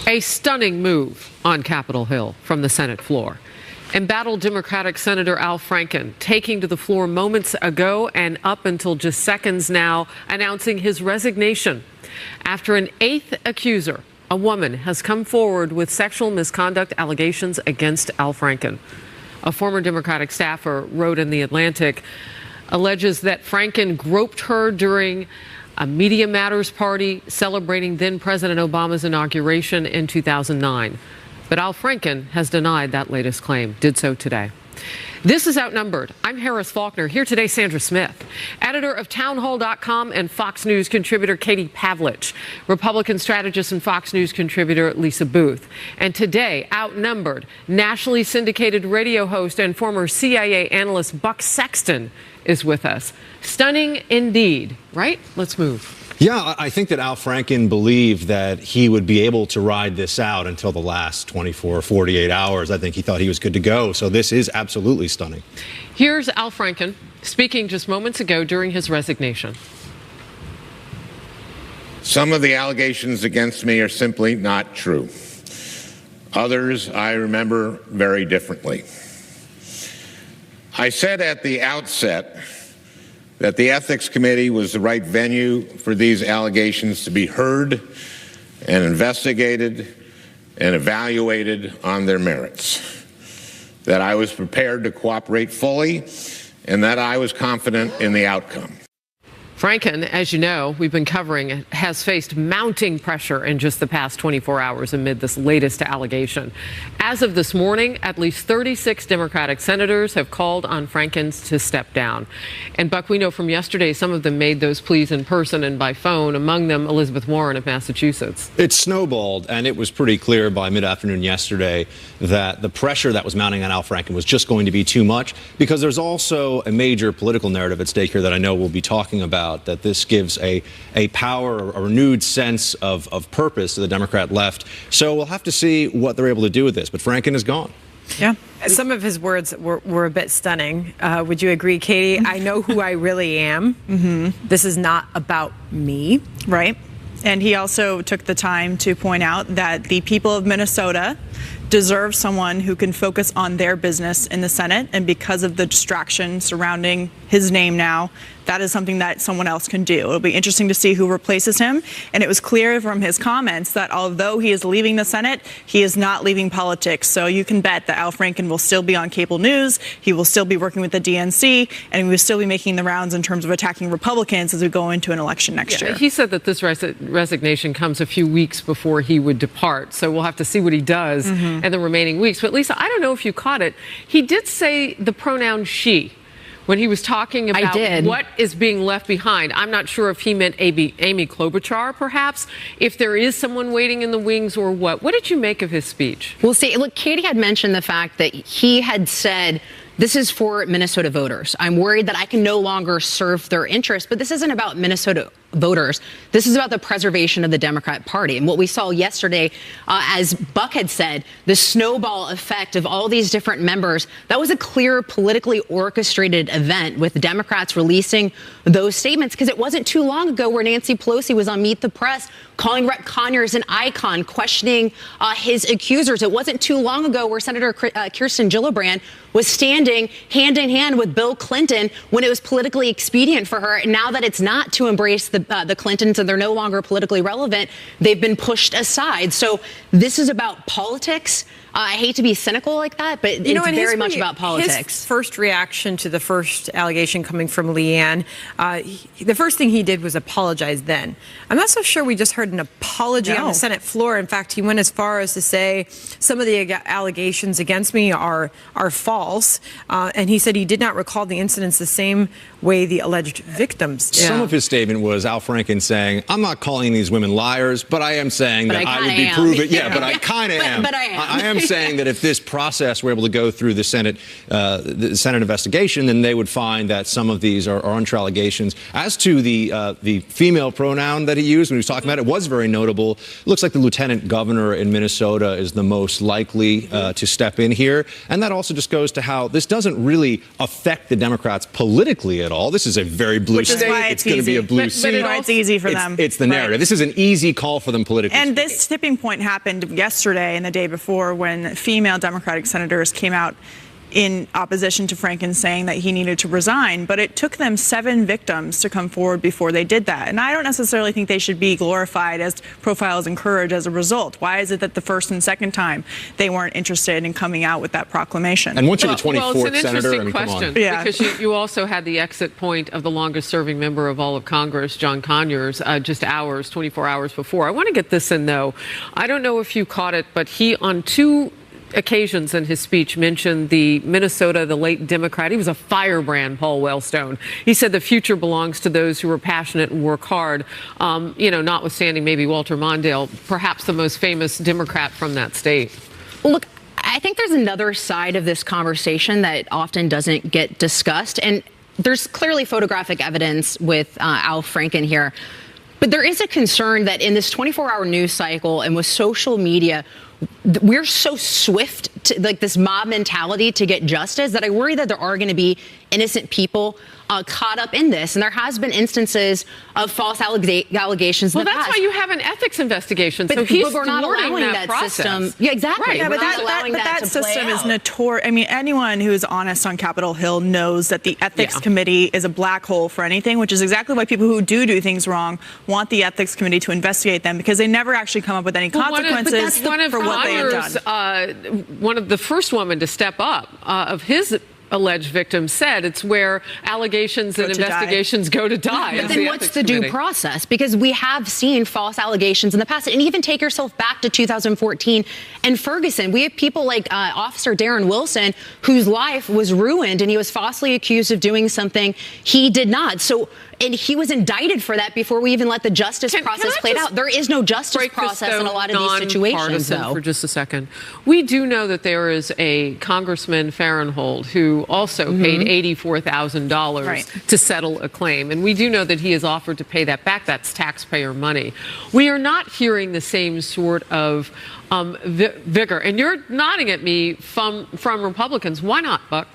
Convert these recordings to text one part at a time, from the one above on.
A stunning move on Capitol Hill from the Senate floor. Embattled Democratic Senator Al Franken taking to the floor moments ago and up until just seconds now, announcing his resignation after an eighth accuser, a woman, has come forward with sexual misconduct allegations against Al Franken. A former Democratic staffer wrote in The Atlantic, alleges that Franken groped her during a Media Matters party celebrating then-President Obama's inauguration in 2009. But Al Franken has denied that latest claim, did so today. This is Outnumbered. I'm Harris Faulkner. Here today, Sandra Smith, editor of townhall.com and Fox News contributor Katie Pavlich, Republican strategist and Fox News contributor Lisa Booth. And today, Outnumbered, nationally syndicated radio host and former CIA analyst Buck Sexton is with us. Stunning indeed, right? Let's move. Yeah, I think that Al Franken believed that he would be able to ride this out until the last 24 or 48 hours. I think he thought he was good to go. So this is absolutely stunning. Here's Al Franken speaking just moments ago during his resignation. Some of the allegations against me are simply not true. Others I remember very differently. I said at the outset that the Ethics Committee was the right venue for these allegations to be heard and investigated and evaluated on their merits, that I was prepared to cooperate fully, and that I was confident in the outcome. Franken, as you know, we've been covering, has faced mounting pressure in just the past 24 hours amid this latest allegation. As of this morning, at least 36 Democratic senators have called on Franken to step down. And Buck, we know from yesterday, some of them made those pleas in person and by phone, among them Elizabeth Warren of Massachusetts. It snowballed, and it was pretty clear by mid-afternoon yesterday that the pressure that was mounting on Al Franken was just going to be too much, because there's also a major political narrative at stake here that I know we'll be talking about, that this gives a power, a renewed sense of purpose to the Democrat left. So we'll have to see what they're able to do with this. But Franken is gone. Yeah. Some of his words were a bit stunning. Would you agree, Katie? I know who I really am. Mm-hmm. This is not about me. Right. And he also took the time to point out that the people of Minnesota deserve someone who can focus on their business in the Senate. And because of the distraction surrounding his name now, that is something that someone else can do. It'll be interesting to see who replaces him. And it was clear from his comments that although he is leaving the Senate, he is not leaving politics. So you can bet that Al Franken will still be on cable news. He will still be working with the DNC, and he will still be making the rounds in terms of attacking Republicans as we go into an election next year. He said that this resignation comes a few weeks before he would depart. So we'll have to see what he does in the remaining weeks. But Lisa, I don't know if you caught it. He did say the pronoun she when he was talking about what is being left behind. I'm not sure if he meant Amy Klobuchar, perhaps, if there is someone waiting in the wings or what. What did you make of his speech? Well, see, look, Katie had mentioned the fact that he had said, this is for Minnesota voters. I'm worried that I can no longer serve their interests, but this isn't about Minnesota voters. This is about the preservation of the Democrat Party. And what we saw yesterday, as Buck had said, the snowball effect of all these different members, that was a clear politically orchestrated event with Democrats releasing those statements, because it wasn't too long ago where Nancy Pelosi was on Meet the Press calling Rep. Conyers an icon, questioning his accusers. It wasn't too long ago where Senator Kirsten Gillibrand was standing hand in hand with Bill Clinton when it was politically expedient for her. And now that it's not to embrace the Clintons and they're no longer politically relevant, they've been pushed aside. So this is about politics. I hate to be cynical like that, but it's very much about politics. His first reaction to the first allegation coming from Leanne, the first thing he did was apologize then. I'm not so sure we just heard an apology on the Senate floor. In fact, he went as far as to say some of the allegations against me are false. And he said he did not recall the incidents the same way the alleged victims did. Some of his statement was Al Franken saying, I'm not calling these women liars, but I am saying that I would be proven. Yeah, but I kind of am. But I am. I am saying that if this process were able to go through the Senate investigation, then they would find that some of these are untrue allegations. As to the female pronoun that he used when he was talking about it, was very notable. It looks like the lieutenant governor in Minnesota is the most likely to step in here. And that also just goes to how this doesn't really affect the Democrats politically at all. This is a very blue state. Which is why it's going to be a blue seat. But it's easy for them. It's the narrative. Right. This is an easy call for them politically. And this tipping point happened yesterday and the day before when female Democratic senators came out in opposition to Franken saying that he needed to resign. But it took them 7 victims to come forward before they did that. And I don't necessarily think they should be glorified as profiles encouraged as a result. Why is it that the first and second time they weren't interested in coming out with that proclamation? And once you're the 24th it's an senator, interesting question, because you also had the exit point of the longest serving member of all of Congress, John Conyers, just 24 hours before. I want to get this in, though. I don't know if you caught it, but he, on 2 occasions in his speech, mentioned the late Democrat. He was a firebrand, Paul Wellstone. He said the future belongs to those who are passionate and work hard, notwithstanding maybe Walter Mondale, perhaps the most famous Democrat from that state. Well, look, I think there's another side of this conversation that often doesn't get discussed. And there's clearly photographic evidence with Al Franken here. But there is a concern that in this 24-hour news cycle and with social media, we're so swift to, like, this mob mentality to get justice that I worry that there are going to be innocent people caught up in this. And there has been instances of false allegations. Well, that's why you have an ethics investigation. But, so he's we're not allowing that system. Yeah, exactly. Right. Yeah, but that system is notorious. I mean, anyone who is honest on Capitol Hill knows that the ethics committee is a black hole for anything, which is exactly why people who do things wrong want the ethics committee to investigate them, because they never actually come up with any consequences for what they have done. One of the first women to step up of his alleged victim said it's where allegations and investigations go to die. But then what's the due process? Because we have seen false allegations in the past. And even take yourself back to 2014 and Ferguson. We have people like Officer Darren Wilson, whose life was ruined and he was falsely accused of doing something he did not. So, and he was indicted for that before we even let the justice process play out. There is no justice process in a lot of these situations, though. For just a second. We do know that there is a Congressman Farenthold who also paid $84,000 to settle a claim. And we do know that he has offered to pay that back. That's taxpayer money. We are not hearing the same sort of vigor. And you're nodding at me from Republicans. Why not, Buck?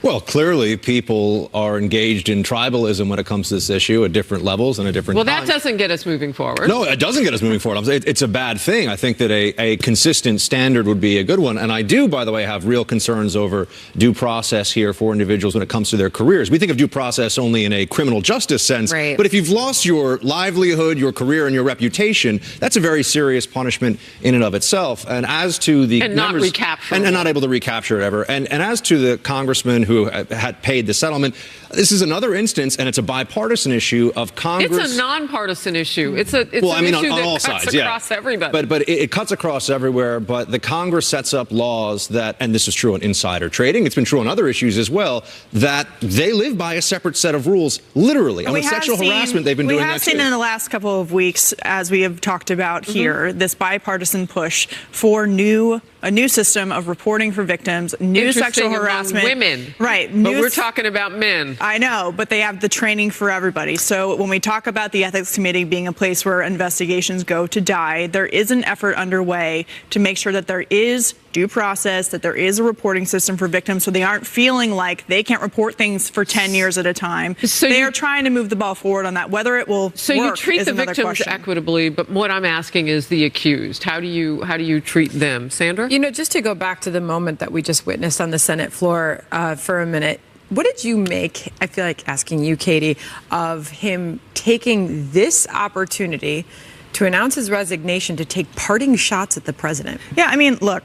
Well, clearly people are engaged in tribalism when it comes to this issue at different levels and at different times. Well, that doesn't get us moving forward. No, it doesn't get us moving forward. It's a bad thing. I think that a consistent standard would be a good one. And I do, by the way, have real concerns over due process here for individuals when it comes to their careers. We think of due process only in a criminal justice sense. Right. But if you've lost your livelihood, your career, and your reputation, that's a very serious punishment in and of itself. And as to the not recapture and not able to recapture it ever. And as to the congressman who had paid the settlement, this is another instance, and it's a bipartisan issue of Congress. It's a nonpartisan issue. It's an issue on that all cuts sides, across everybody. But it cuts across everywhere. But the Congress sets up laws that, and this is true on insider trading, it's been true on other issues as well, that they live by a separate set of rules, literally. And with sexual harassment, they've been doing that. We have seen in the last couple of weeks, as we have talked about here, this bipartisan push for a new system of reporting for victims, new sexual harassment. Women. Right. But we're talking about men. I know, but they have the training for everybody. So when we talk about the ethics committee being a place where investigations go to die, there is an effort underway to make sure that there is due process, that there is a reporting system for victims so they aren't feeling like they can't report things for 10 years at a time. So they are trying to move the ball forward on that. Whether it will So work you treat is the another victims question. equitably, but what I'm asking is the accused. How do you treat them? Sandra? You know, just to go back to the moment that we just witnessed on the Senate floor for a minute, what did you make, I feel like asking you, Katie, of him taking this opportunity to announce his resignation to take parting shots at the president? Yeah, I mean, look,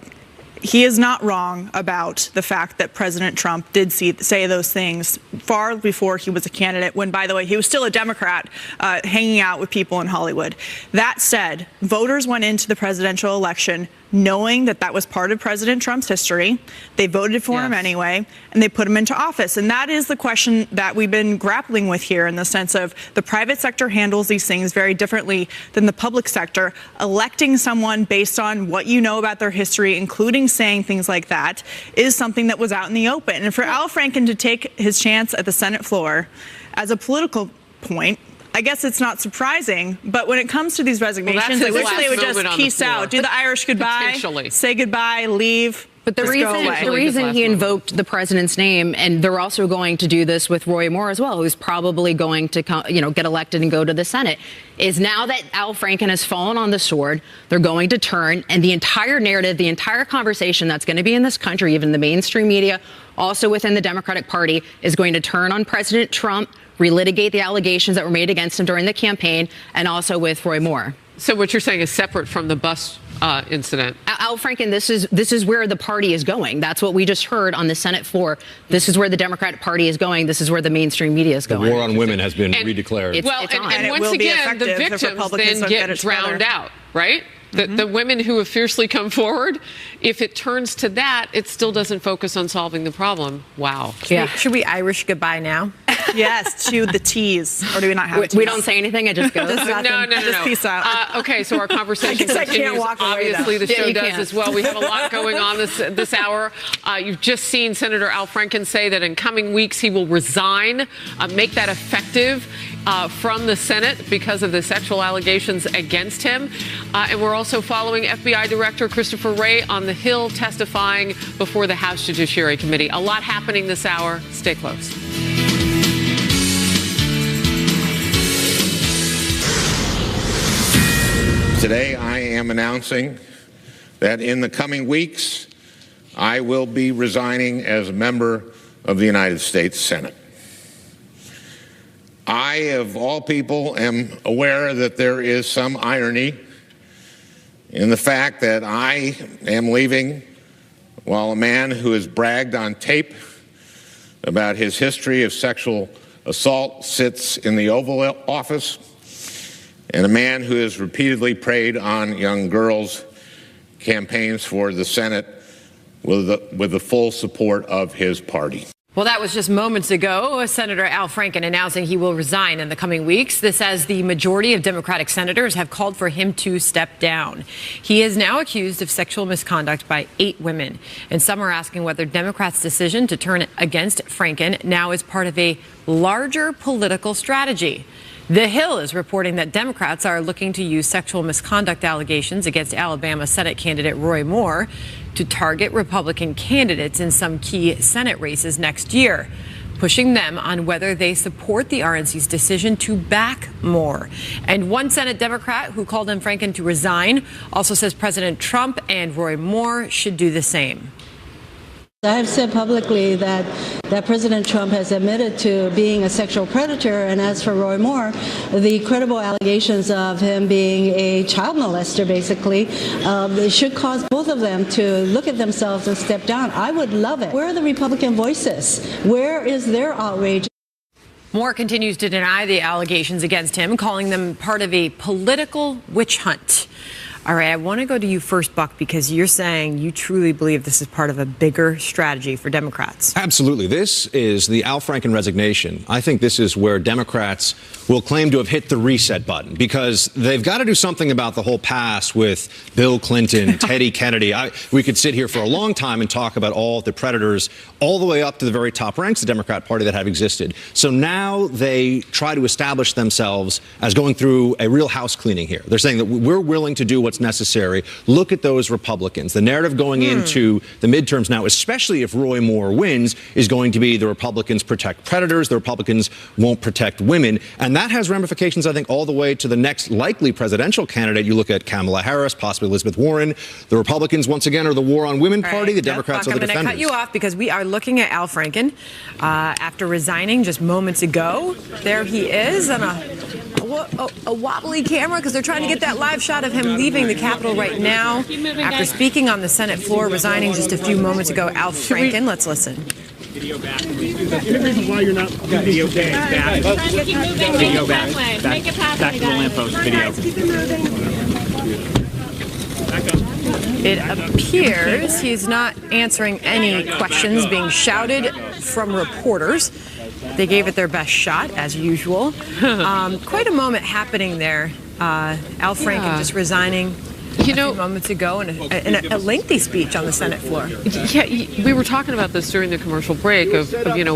he is not wrong about the fact that President Trump did say those things far before he was a candidate, when, by the way, he was still a Democrat hanging out with people in Hollywood. That said, voters went into the presidential election knowing that that was part of President Trump's history. They voted for him anyway, and they put him into office. And that is the question that we've been grappling with here, in the sense of the private sector handles these things very differently than the public sector. Electing someone based on what you know about their history, including tweeting, saying things like that, is something that was out in the open. And for Al Franken to take his chance at the Senate floor as a political point, I guess it's not surprising, but when it comes to these resignations, I wish they would just peace out, do the Irish goodbye, say goodbye, leave. But the reason he invoked the president's name, and they're also going to do this with Roy Moore as well, who's probably going to get elected and go to the Senate, is now that Al Franken has fallen on the sword, they're going to turn, and the entire narrative, the entire conversation that's going to be in this country, even the mainstream media, also within the Democratic Party, is going to turn on President Trump, relitigate the allegations that were made against him during the campaign, and also with Roy Moore. So what you're saying is separate from the bus incident. Al Franken, this is where the party is going. That's what we just heard on the Senate floor. This is where the Democratic Party is going. This is where the mainstream media is going. The war on women has been redeclared. And once again, the victims then get drowned out, right? The women who have fiercely come forward, if it turns to that, it still doesn't focus on solving the problem. Wow. Should we Irish goodbye now? Yes, to the T's. Or do we not have T's? We don't say anything, it just goes. No. Just peace out. Okay, so our conversation continues. Obviously, the show does as well. We have a lot going on this hour. You've just seen Senator Al Franken say that in coming weeks he will resign, make that effective from the Senate because of the sexual allegations against him. And we're also following FBI Director Christopher Wray on the Hill testifying before the House Judiciary Committee. A lot happening this hour. Stay close. Today, I am announcing that in the coming weeks, I will be resigning as a member of the United States Senate. I, of all people, am aware that there is some irony in the fact that I am leaving while a man who has bragged on tape about his history of sexual assault sits in the Oval Office, and a man who has repeatedly preyed on young girls campaigns for the Senate with the full support of his party. Well, that was just moments ago. Senator Al Franken announcing he will resign in the coming weeks. This as the majority of Democratic senators have called for him to step down. He is now accused of sexual misconduct by 8 women. And some are asking whether Democrats' decision to turn against Franken now is part of a larger political strategy. The Hill is reporting that Democrats are looking to use sexual misconduct allegations against Alabama Senate candidate Roy Moore to target Republican candidates in some key Senate races next year, pushing them on whether they support the RNC's decision to back Moore. And one Senate Democrat who called on Franken to resign also says President Trump and Roy Moore should do the same. I have said publicly that President Trump has admitted to being a sexual predator, and as for Roy Moore, the credible allegations of him being a child molester, basically, should cause both of them to look at themselves and step down. I would love it. Where are the Republican voices? Where is their outrage? Moore continues to deny the allegations against him, calling them part of a political witch hunt. All right, I want to go to you first, Buck, because you're saying you truly believe this is part of a bigger strategy for Democrats. Absolutely. This is the Al Franken resignation. I think this is where Democrats will claim to have hit the reset button because they've got to do something about the whole past with Bill Clinton, Teddy Kennedy. We could sit here for a long time and talk about all the predators all the way up to the very top ranks of the Democrat Party that have existed. So now they try to establish themselves as going through a real house cleaning here. They're saying that we're willing to do what's necessary. Look at those Republicans. The narrative going into the midterms now, especially if Roy Moore wins, is going to be the Republicans protect predators, the Republicans won't protect women. And that has ramifications, I think, all the way to the next likely presidential candidate. You look at Kamala Harris, possibly Elizabeth Warren. The Republicans, once again, are the war on women party. The Democrats are the defenders. I'm going to cut you off because we are looking at Al Franken after resigning just moments ago. There he is on a wobbly camera because they're trying to get that live shot of him leaving the Capitol right now. After speaking on the Senate floor, resigning just a few moments ago, Al Franken. Let's listen. Video back. Any reason why you're not video back? Video back. Back to the lamppost. Video. It appears he's not answering any questions being shouted from reporters. They gave it their best shot, as usual. Quite a moment happening there. Al Franken just resigning a few moments ago in a lengthy speech on the Senate floor. Yeah, we were talking about this during the commercial break of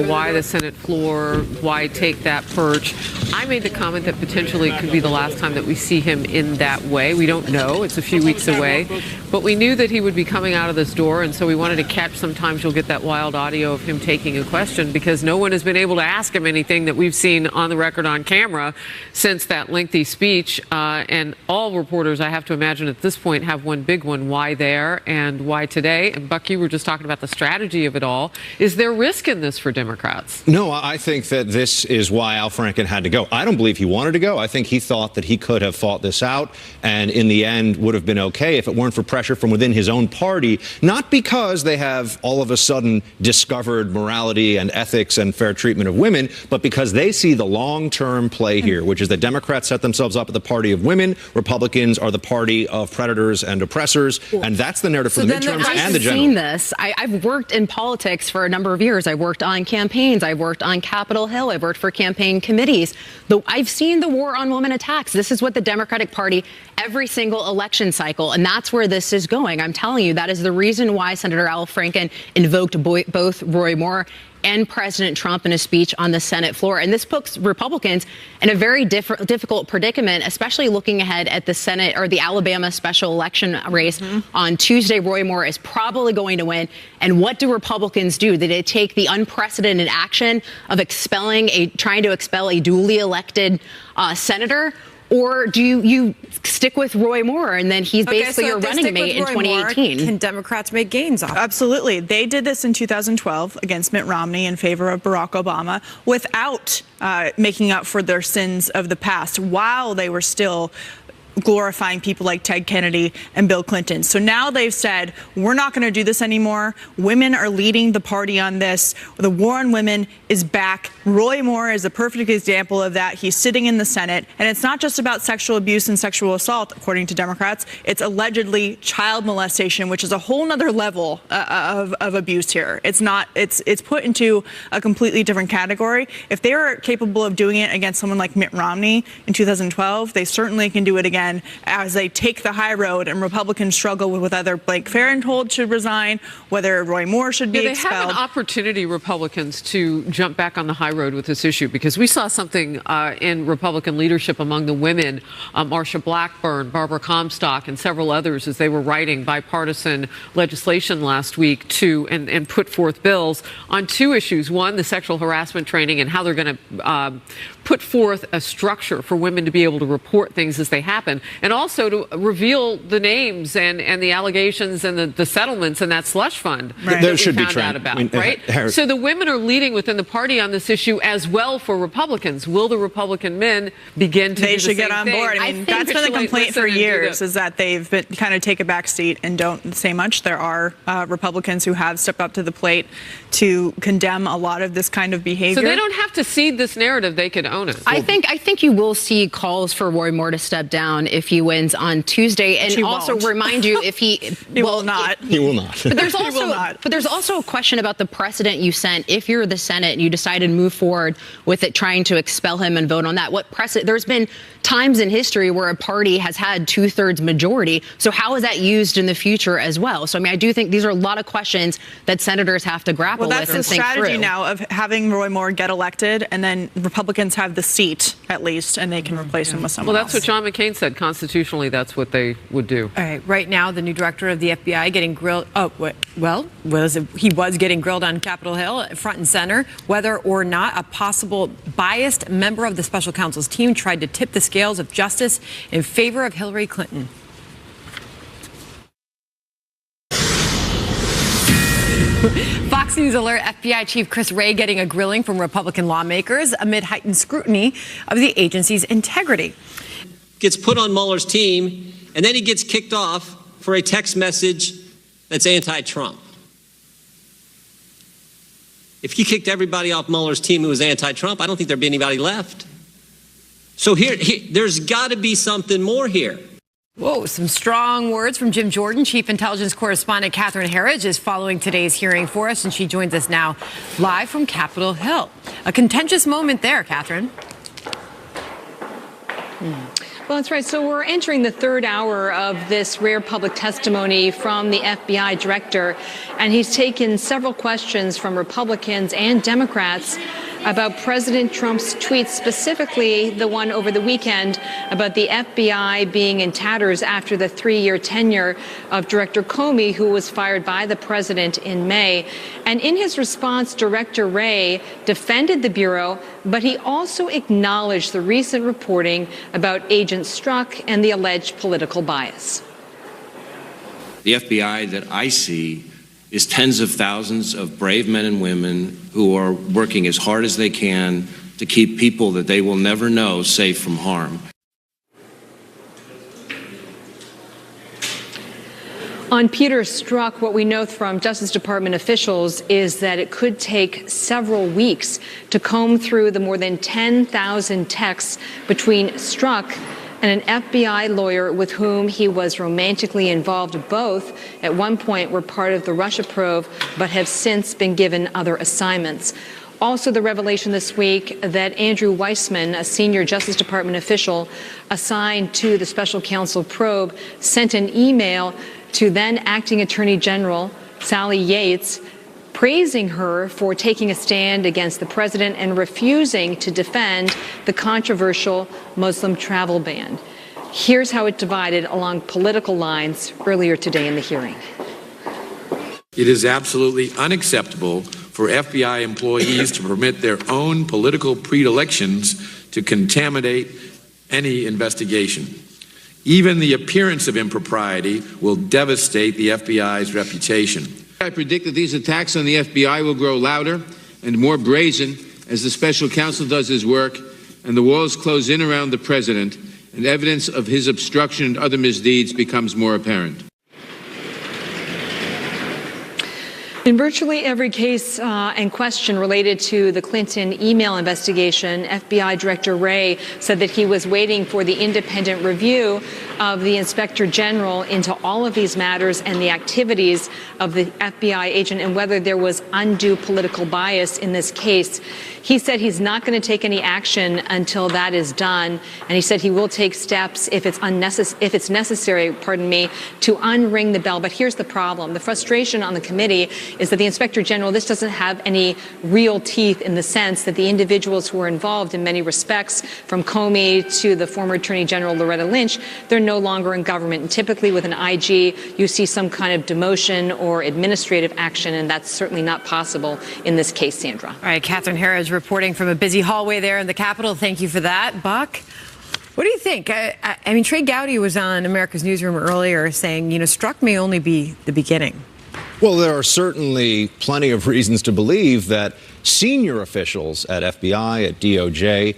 why the Senate floor, why take that perch. I made the comment that potentially it could be the last time that we see him in that way. We don't know. It's a few weeks away. But we knew that he would be coming out of this door, and so we wanted to catch. Sometimes you'll get that wild audio of him taking a question because no one has been able to ask him anything that we've seen on the record on camera since that lengthy speech. And all reporters, I have to imagine at this point, have one big one. Why there and why today? And Buck, you were just talking about the strategy of it all. Is there risk in this for Democrats? No, I think that this is why Al Franken had to go. I don't believe he wanted to go. I think he thought that he could have fought this out and in the end would have been okay if it weren't for pressure from within his own party, not because they have all of a sudden discovered morality and ethics and fair treatment of women, but because they see the long-term play here, which is that Democrats set themselves up at the party of women, Republicans are the party of predators and oppressors, and that's the narrative for the midterms and the general. I've seen this. I've worked in politics for a number of years. I worked on campaigns. I worked on Capitol Hill. I worked for campaign committees. I've seen the war on women attacks. This is what the Democratic Party every single election cycle, and that's where this is going. I'm telling you, that is the reason why Senator Al Franken invoked both Roy Moore and President Trump in a speech on the Senate floor. And this puts Republicans in a very difficult predicament, especially looking ahead at the Senate or the Alabama special election race on Tuesday. Roy Moore is probably going to win. And what do Republicans do? Do they take the unprecedented action of trying to expel a duly elected senator? Or do you stick with Roy Moore and then he's basically your running mate in 2018? Can Democrats make gains off? Absolutely. They did this in 2012 against Mitt Romney in favor of Barack Obama without making up for their sins of the past while they were still glorifying people like Ted Kennedy and Bill Clinton. So now they've said, we're not going to do this anymore. Women are leading the party on this. The war on women is back. Roy Moore is a perfect example of that. He's sitting in the Senate, and it's not just about sexual abuse and sexual assault, according to Democrats. It's allegedly child molestation, which is a whole nother level of abuse here. It's not. It's put into a completely different category. If they were capable of doing it against someone like Mitt Romney in 2012, they certainly can do it again as they take the high road and Republicans struggle with whether Blake Farenthold should resign, whether Roy Moore should be expelled. They have an opportunity, Republicans, to jump back on the high road with this issue because we saw something in Republican leadership among the women, Marsha Blackburn, Barbara Comstock, and several others as they were writing bipartisan legislation last week and put forth bills on two issues. One, the sexual harassment training and how they're going to put forth a structure for women to be able to report things as they happen, and also to reveal the names and the allegations and the settlements in that slush fund that there we should found be out about, I mean, right? So the women are leading within the party on this issue as well for Republicans. Will the Republican men begin to do the same thing? They should get on board. I mean, that's been a complaint for years, is that they've been kind of take a back seat and don't say much. There are Republicans who have stepped up to the plate to condemn a lot of this kind of behavior. So they don't have to cede this narrative. They can own it. I think you will see calls for Roy Moore to step down if he wins on Tuesday, and also remind you if he will not. He will not. But there's also a question about the precedent you sent. If you're the Senate and you decided to move forward with it, trying to expel him and vote on that, what precedent? There's been times in history where a party has had 2/3 majority. So how is that used in the future as well? So I mean, I do think these are a lot of questions that senators have to grapple with and think through. Well, that's the strategy now of having Roy Moore get elected, and then Republicans have the seat at least, and they can replace him with someone else. Well, that's what John McCain said. Constitutionally, that's what they would do. All right. Right now, the new director of the FBI getting grilled. He was getting grilled on Capitol Hill, front and center, whether or not a possible biased member of the special counsel's team tried to tip the scales of justice in favor of Hillary Clinton. Fox News alert FBI Chief Chris Wray getting a grilling from Republican lawmakers amid heightened scrutiny of the agency's integrity. Gets put on Mueller's team, and then he gets kicked off for a text message that's anti-Trump. If you kicked everybody off Mueller's team who was anti-Trump, I don't think there'd be anybody left. So there's got to be something more here. Whoa, some strong words from Jim Jordan. Chief Intelligence Correspondent Catherine Herridge is following today's hearing for us, and she joins us now live from Capitol Hill. A contentious moment there, Catherine. Well, that's right. So we're entering the third hour of this rare public testimony from the FBI director, and he's taken several questions from Republicans and Democrats about President Trump's tweets, specifically the one over the weekend about the FBI being in tatters after the 3-year tenure of Director Comey, who was fired by the president in May. And in his response, Director Wray defended the Bureau, but he also acknowledged the recent reporting about Agent Strzok and the alleged political bias. The FBI that I see is tens of thousands of brave men and women who are working as hard as they can to keep people that they will never know safe from harm. On Peter Strzok, what we know from Justice Department officials is that it could take several weeks to comb through the more than 10,000 texts between Strzok and an FBI lawyer with whom he was romantically involved. Both, at one point, were part of the Russia probe, but have since been given other assignments. Also, the revelation this week that Andrew Weissman, a senior Justice Department official assigned to the special counsel probe, sent an email to then acting Attorney General Sally Yates, praising her for taking a stand against the president and refusing to defend the controversial Muslim travel ban. Here's how it divided along political lines earlier today in the hearing. It is absolutely unacceptable for FBI employees to permit their own political predilections to contaminate any investigation. Even the appearance of impropriety will devastate the FBI's reputation. I predict that these attacks on the FBI will grow louder and more brazen as the special counsel does his work and the walls close in around the president and evidence of his obstruction and other misdeeds becomes more apparent. In virtually every case and question related to the Clinton email investigation, FBI Director Wray said that he was waiting for the independent review of the Inspector General into all of these matters and the activities of the FBI agent and whether there was undue political bias in this case. He said he's not going to take any action until that is done, and he said he will take steps if it's necessary, to unring the bell. But here's the problem. The frustration on the committee is that the Inspector General, this doesn't have any real teeth in the sense that the individuals who are involved in many respects, from Comey to the former Attorney General Loretta Lynch, they're no longer in government. And typically with an IG, you see some kind of demotion or administrative action, and that's certainly not possible in this case, Sandra. All right, Catherine Harris reporting from a busy hallway there in the Capitol. Thank you for that. Buck, what do you think? I mean, Trey Gowdy was on America's Newsroom earlier saying, Strzok may only be the beginning. Well, there are certainly plenty of reasons to believe that senior officials at FBI, at DOJ,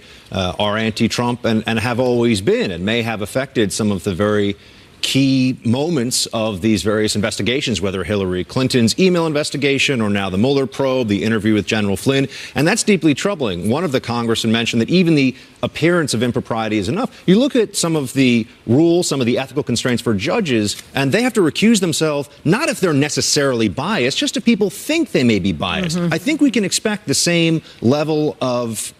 are anti-Trump and have always been and may have affected some of the very key moments of these various investigations, whether Hillary Clinton's email investigation or now the Mueller probe, the interview with General Flynn. And that's deeply troubling. One of the congressmen mentioned that even the appearance of impropriety is enough. You look at some of the rules, some of the ethical constraints for judges, and they have to recuse themselves, not if they're necessarily biased, just if people think they may be biased. I think we can expect the same level of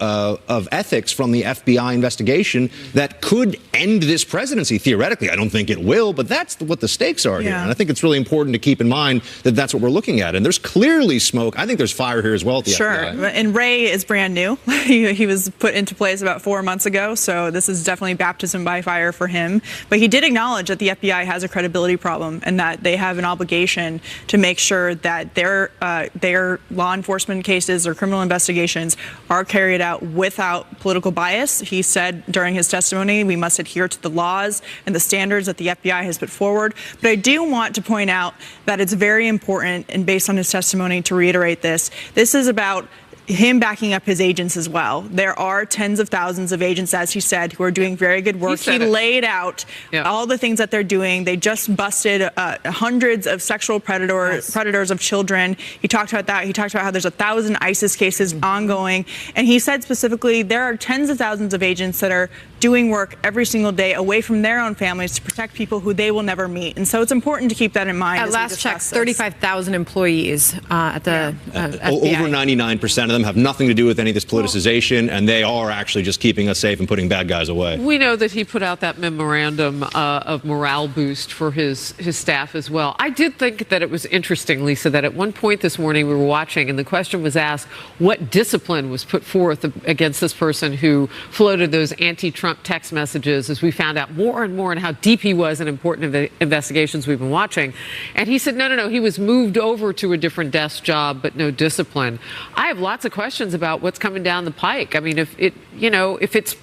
ethics from the FBI investigation that could end this presidency, theoretically. I don't think it will, but that's what the stakes are here. And I think it's really important to keep in mind that that's what we're looking at. And there's clearly smoke. I think there's fire here as well at the FBI. And Wray is brand new. He was put into place about 4 months ago, so this is definitely baptism by fire for him. But he did acknowledge that the FBI has a credibility problem and that they have an obligation to make sure that their law enforcement cases or criminal investigations are carried out without political bias. He said during his testimony, we must adhere to the laws and the standards that the FBI has put forward. But I do want to point out that it's very important, and based on his testimony, to reiterate this is about him backing up his agents as well. There are tens of thousands of agents, as he said, who are doing very good work. He laid out all the things that they're doing. They just busted hundreds of sexual predators of children. He talked about that. He talked about how there's 1,000 ISIS cases ongoing. And he said specifically there are tens of thousands of agents that are doing work every single day away from their own families to protect people who they will never meet. And so it's important to keep that in mind. At last check, 35,000 employees at the FBI. Over 99% of them have nothing to do with any of this politicization, and they are actually just keeping us safe and putting bad guys away. We know that he put out that memorandum of morale boost for his staff as well. I did think that it was interesting, Lisa, that at one point this morning we were watching, and the question was asked, what discipline was put forth against this person who floated those anti-Trump text messages, as we found out more and more and how deep he was in important investigations we've been watching. And he said, no, he was moved over to a different desk job, but no discipline. I have lots of questions about what's coming down the pike. I mean, if it's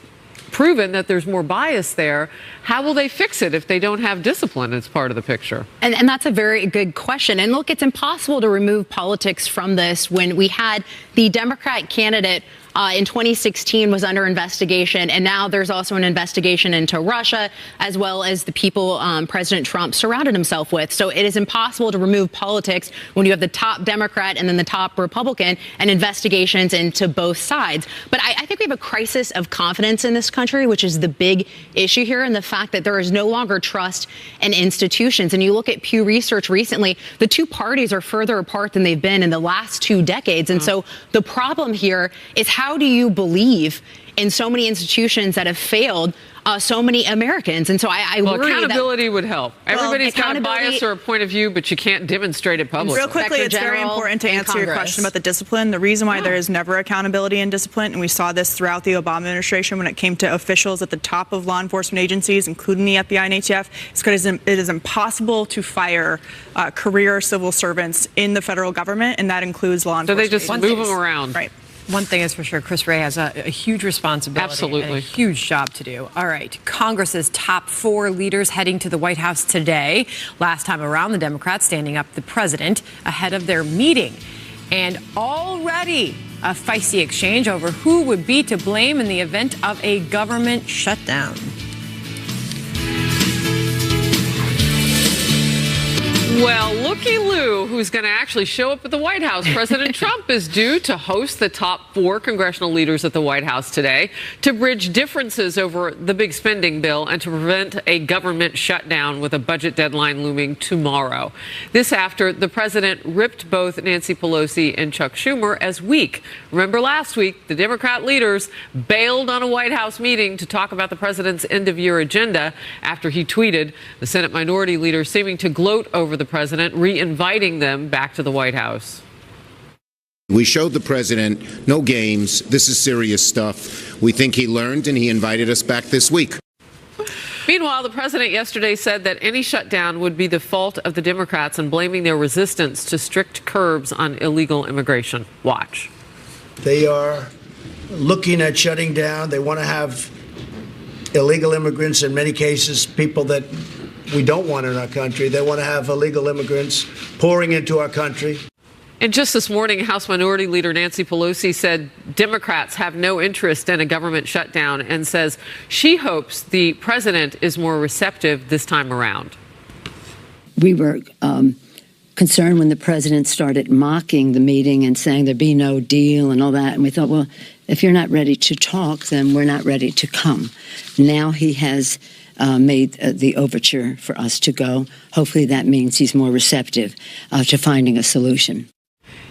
proven that there's more bias there, how will they fix it if they don't have discipline as part of the picture? And that's a very good question. And look, it's impossible to remove politics from this when we had the Democrat candidate in 2016 was under investigation, and now there's also an investigation into Russia, as well as the people President Trump surrounded himself with. So it is impossible to remove politics when you have the top Democrat and then the top Republican and investigations into both sides. But I think we have a crisis of confidence in this country, which is the big issue here, and the fact that there is no longer trust in institutions. And you look at Pew Research recently, the two parties are further apart than they've been in the last 2 decades. And so the problem here is how do you believe in so many institutions that have failed so many Americans? And so I worry accountability would help. Everybody's got a accountability- bias or a point of view, but you can't demonstrate it publicly. Real quickly, it's very important to answer your question about the discipline. The reason why there is never accountability and discipline, and we saw this throughout the Obama administration when it came to officials at the top of law enforcement agencies, including the FBI and ATF, is because it is impossible to fire career civil servants in the federal government, and that includes law enforcement. So they just move them around. Right. One thing is for sure, Chris Wray has a huge responsibility and a huge job to do. All right, Congress's top 4 leaders heading to the White House today. Last time around, the Democrats standing up the president ahead of their meeting. And already a feisty exchange over who would be to blame in the event of a government shutdown. Well, looky Lou, who's going to actually show up at the White House. President Trump is due to host the top 4 congressional leaders at the White House today to bridge differences over the big spending bill and to prevent a government shutdown with a budget deadline looming tomorrow. This after the president ripped both Nancy Pelosi and Chuck Schumer as weak. Remember last week, the Democrat leaders bailed on a White House meeting to talk about the president's end-of-year agenda after he tweeted the Senate minority leader seeming to gloat over the president, re-inviting them back to the White House. We showed the president no games. This is serious stuff. We think he learned, and he invited us back this week. Meanwhile, the president yesterday said that any shutdown would be the fault of the Democrats and blaming their resistance to strict curbs on illegal immigration. Watch. They are looking at shutting down. They want to have illegal immigrants, in many cases, people that we don't want in our country. They want to have illegal immigrants pouring into our country. And just this morning, House Minority Leader Nancy Pelosi said Democrats have no interest in a government shutdown and says she hopes the president is more receptive this time around. We were concerned when the president started mocking the meeting and saying there'd be no deal and all that. And we thought, well, if you're not ready to talk, then we're not ready to come. Now he has made the overture for us to go. Hopefully that means he's more receptive to finding a solution.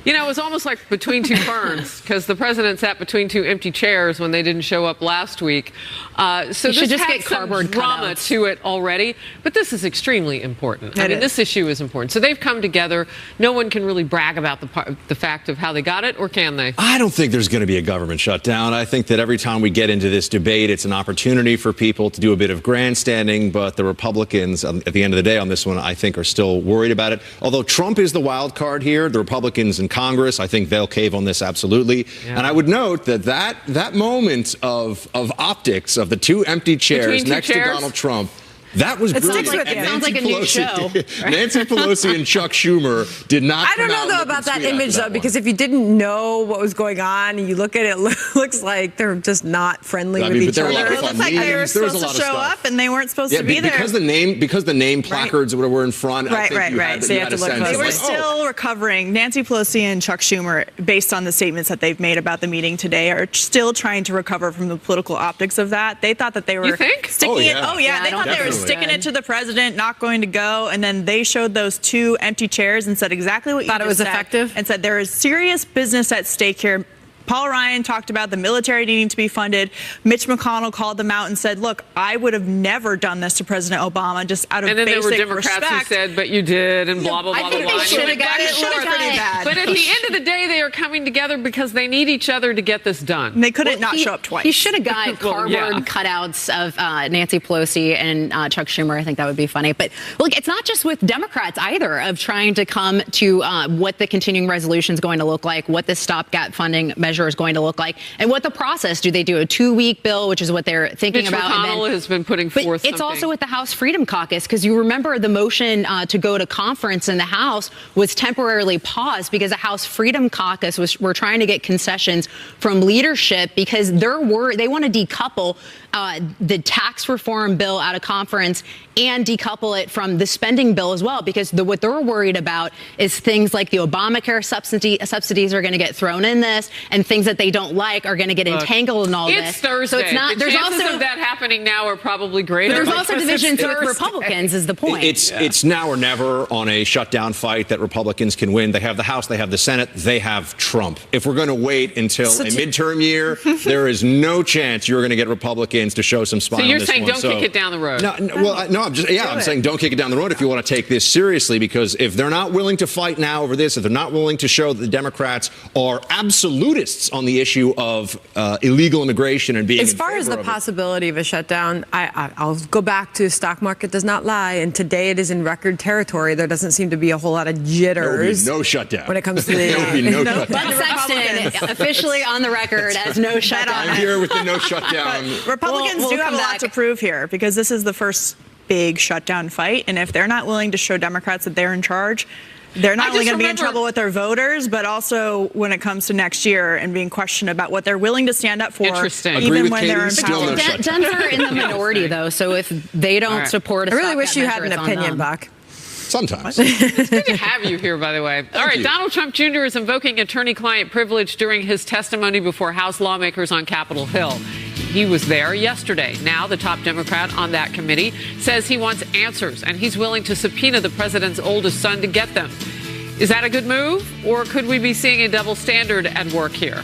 You know, it was almost like between two ferns, because the president sat between 2 empty chairs when they didn't show up last week. So should this just had get some cardboard drama cutouts. to it already, but this is extremely important. I It mean, is. this issue is important. So they've come together. No one can really brag about the fact of how they got it, or can they? I don't think there's going to be a government shutdown. I think that every time we get into this debate, it's an opportunity for people to do a bit of grandstanding, but the Republicans, at the end of the day on this one, I think are still worried about it. Although Trump is the wild card here, the Republicans in Congress, I think they'll cave on this absolutely. Yeah. And I would note that moment of optics of the 2 empty chairs Between two next chairs? to Donald Trump, that was brilliant. It sounds like a new show. Nancy Pelosi and Chuck Schumer did not I don't come know, out though, looking about that sweet after image, that though, one. because if you didn't know what was going on and you look at it, it looks like they're just not friendly with each there were a other. lot of It fun looked like they were meetings. There was a supposed to lot of show stuff. up and they weren't supposed to be there. because the name placards were in front. I think you had, So you you have had to a look sense They of were like, still recovering. Nancy Pelosi and Chuck Schumer, based on the statements that they've made about the meeting today, are still trying to recover from the political optics of that. They thought that they were You think? sticking it. Oh, yeah. They thought they were Definitely. sticking it to the president, not going to go. And then they showed those 2 empty chairs and said exactly what you Thought it just was said, effective? and said there is serious business at stake here. Paul Ryan talked about the military needing to be funded. Mitch McConnell called them out and said, look, I would have never done this to President Obama just out of basic respect. And then there were Democrats who said, but you did, and blah, blah, blah, blah, blah. I think they should have got it pretty bad. But at the end of the day, they are coming together because they need each other to get this done. And they couldn't not show up twice. He should have got cardboard cutouts of Nancy Pelosi and Chuck Schumer. I think that would be funny. But look, it's not just with Democrats either of trying to come to what the continuing resolution is going to look like, what the stopgap funding measure is going to look like, and what the process. Do they do a 2-week bill, which is what they're thinking Mitch about? McConnell has been putting forth It's also with the House Freedom Caucus, because you remember the motion to go to conference in the House was temporarily paused because the House Freedom Caucus were trying to get concessions from leadership because they want to decouple the tax reform bill out of conference and decouple it from the spending bill as well, because what they're worried about is things like the Obamacare subsidies are going to get thrown in this, and things that they don't like are going to get entangled in all this. It's Thursday. So it's not. The there's chances also of that happening now are probably greater. But there's also divisions with Republicans, is the point. It's now or never on a shutdown fight that Republicans can win. They have the House, they have the Senate, they have Trump. If we're going to wait until a midterm year, there is no chance you're going to get Republicans to show some spine. So you're on this saying one. don't kick it down the road? I'm saying don't kick it down the road if you want to take this seriously, because if they're not willing to fight now over this, if they're not willing to show that the Democrats are absolutists on the issue of illegal immigration and being as far as the possibility of a shutdown, I'll go back to stock market does not lie, and today it is in record territory. There doesn't seem to be a whole lot of jitters. No shutdown when it comes to the there will be no shutdown. Bud Sexton officially on the record as no shutdown. I'm here with the no shutdown. Republicans do have a lot to prove here, because this is the first big shutdown fight, and if they're not willing to show Democrats that they're in charge, they're not only going to be in trouble with their voters, but also when it comes to next year and being questioned about what they're willing to stand up for, even when they're in power. Dems are in the minority, though, so if they don't support a I really wish stopgap you had measure, an it's on opinion, them. Buck. Sometimes. It's good to have you here, by the way. All right, Donald Trump Jr. is invoking attorney-client privilege during his testimony before House lawmakers on Capitol Hill. He was there yesterday. Now, the top Democrat on that committee says he wants answers, and he's willing to subpoena the president's oldest son to get them. Is that a good move, or could we be seeing a double standard at work here?